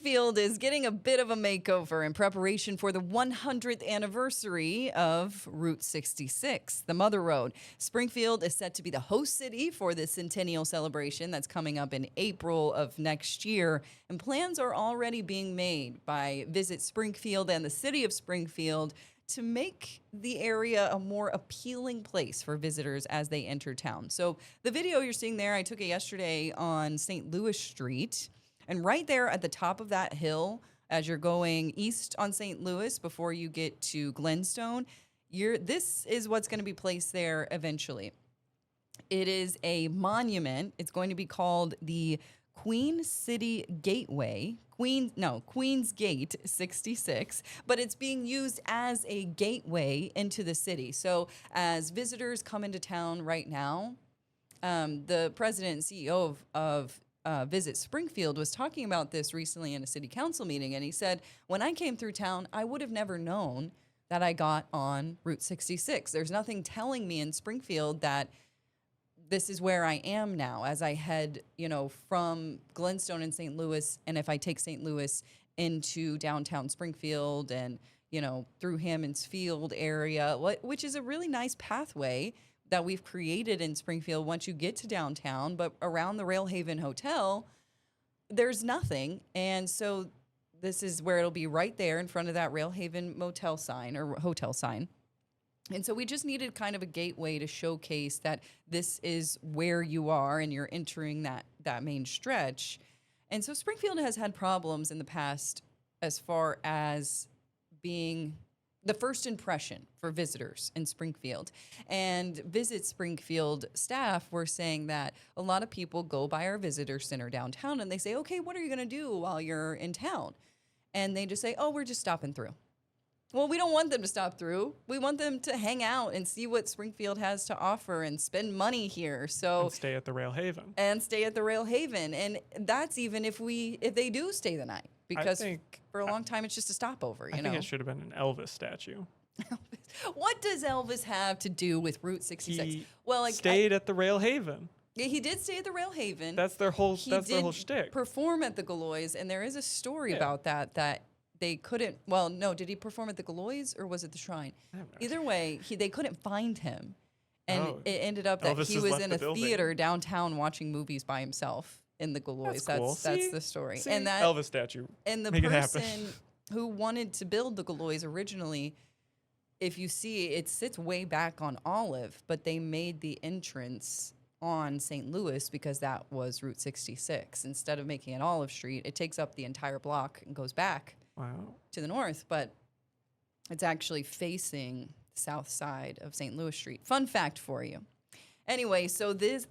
Springfield is getting a bit of a makeover in preparation for the 100th anniversary of Route 66, the Mother Road. Springfield is set to be the host city for the Centennial celebration that's coming up in April of next year, and plans are already being made by Visit Springfield and the city of Springfield to make the area a more appealing place for visitors as they enter town. So the video you're seeing there, I took it yesterday on St. Louis Street. And right there at the top of that hill, as you're going east on St. Louis before you get to Glenstone, this is what's going to be placed there eventually. It is a monument. It's going to be called the Queen City Gateway, Queen's Gate 66, but it's being used as a gateway into the city. So as visitors come into town right now, the president and CEO of Visit Springfield was talking about this recently in a city council meeting, and he said, when I came through town, I would have never known that I got on Route 66. There's nothing telling me in Springfield that this is where I am now as I head, from Glenstone and St. Louis, and if I take St. Louis into downtown Springfield and, through Hammond's Field area, which is a really nice pathway that we've created in Springfield once you get to downtown, but around the Railhaven Hotel, there's nothing. And so this is where it'll be right there in front of that Railhaven motel sign or hotel sign. And so we just needed kind of a gateway to showcase that this is where you are and you're entering that main stretch. And so Springfield has had problems in the past as far as being the first impression for visitors in Springfield. And Visit Springfield staff were saying that a lot of people go by our visitor center downtown and they say, okay, what are you gonna do while you're in town? And they just say, oh, we're just stopping through. Well, we don't want them to stop through. We want them to hang out and see what Springfield has to offer and spend money here. So and stay at the Railhaven. And that's even if they do stay the night. Because for a long time, it's just a stopover, I think it should have been an Elvis statue. What does Elvis have to do with Route 66? He stayed at the Railhaven. Yeah, he did stay at the Railhaven. That's their whole shtick. Perform at the Galois, and there is a story about that they couldn't. Well, no, did he perform at the Galois or was it the Shrine? Either way, they couldn't find him, and it ended up that he was in a theater downtown watching movies by himself. In the Galois. That's the story. And that Elvis statue. And the person who wanted to build the Galois originally, if you see, it sits way back on Olive, but they made the entrance on St. Louis because that was Route 66. Instead of making it Olive Street, it takes up the entire block and goes back to the north, but it's actually facing the south side of St. Louis Street. Fun fact for you. Anyway, so this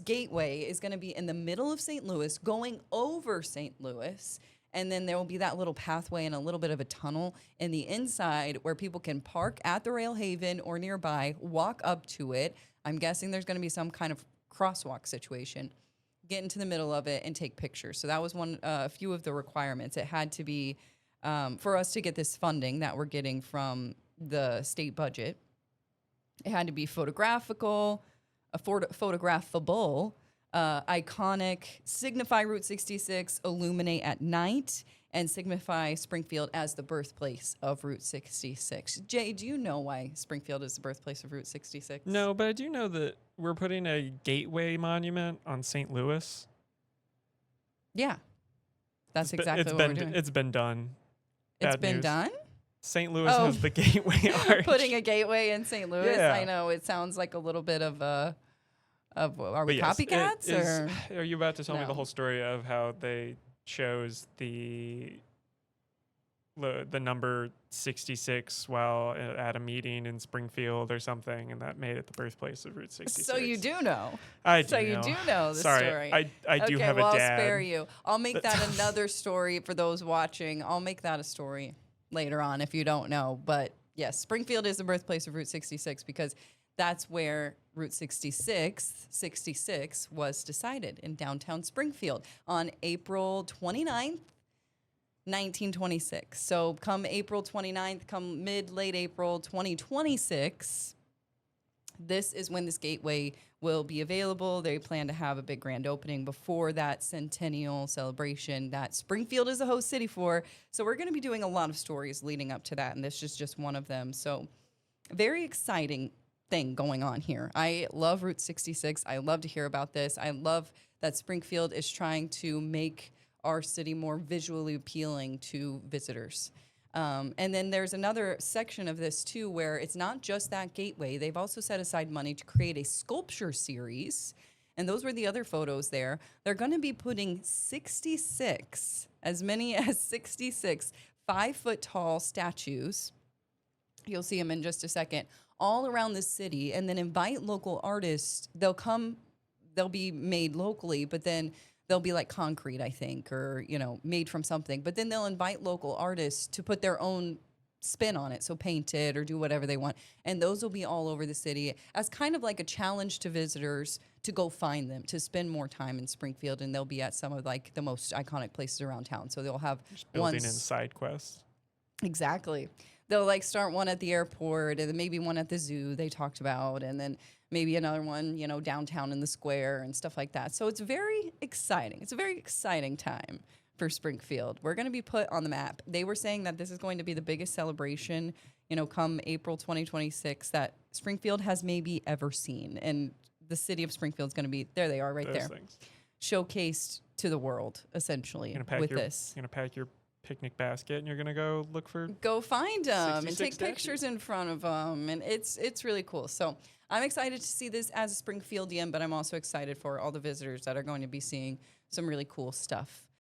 gateway is going to be in the middle of St. Louis, going over St. Louis, and then there will be that little pathway and a little bit of a tunnel in the inside where people can park at the Railhaven or nearby, walk up to it. I'm guessing there's going to be some kind of crosswalk situation, get into the middle of it and take pictures. So that was a few of the requirements. It had to be for us to get this funding that we're getting from the state budget. It had to be photographable, iconic, signify Route 66, illuminate at night, and signify Springfield as the birthplace of Route 66. Jay, do you know why Springfield is the birthplace of Route 66? No, but I do know that we're putting a gateway monument on St. Louis. Yeah, that's exactly what we're doing. It's been done. It's been done? St. Louis has the gateway arch. Putting a gateway in St. Louis? Yeah. I know, it sounds like a little bit of are we copycats? Are you about to tell me the whole story of how they chose the number 66 while at a meeting in Springfield or something, and that made it the birthplace of Route 66? So you do know. I do so know. You do know the story. I do have a dad. I'll spare you. I'll make that another story for those watching. I'll make that a story later on if you don't know. But yes, Springfield is the birthplace of Route 66 because that's where Route 66 was decided in downtown Springfield on April 29th, 1926. So come April 29th, come late April 2026, This is when this gateway will be available. They plan to have a big grand opening before that Centennial celebration that Springfield is a host city for. So we're going to be doing a lot of stories leading up to that, and this is just one of them. So very exciting thing going on here. I love Route 66. I love to hear about this. I love that Springfield is trying to make our city more visually appealing to visitors. And then there's another section of this too where it's not just that gateway. They've also set aside money to create a sculpture series. And those were the other photos there. They're going to be putting 66, as many as 66 5-foot tall statues. You'll see them in just a second, all around the city, and then invite local artists. They'll be made locally, but then they'll be like concrete, I think, or, made from something. But then they'll invite local artists to put their own spin on it, so paint it or do whatever they want. And those will be all over the city as kind of like a challenge to visitors to go find them, to spend more time in Springfield. And they'll be at some of like the most iconic places around town. So they'll have Just building in side quests. Exactly. They'll like start one at the airport and then maybe one at the zoo they talked about, and then maybe another one, downtown in the square and stuff like that. So it's very exciting. It's a very exciting time for Springfield. We're going to be put on the map. They were saying that this is going to be the biggest celebration, come April 2026 that Springfield has maybe ever seen. And the city of Springfield is going to be, there they are right Those there, things. Showcased to the world, essentially, with this. You're going to pack your picnic basket and you're going to go look for go find them and take 66 pictures in front of them, and it's really cool. So I'm excited to see this as a Springfieldian, but I'm also excited for all the visitors that are going to be seeing some really cool stuff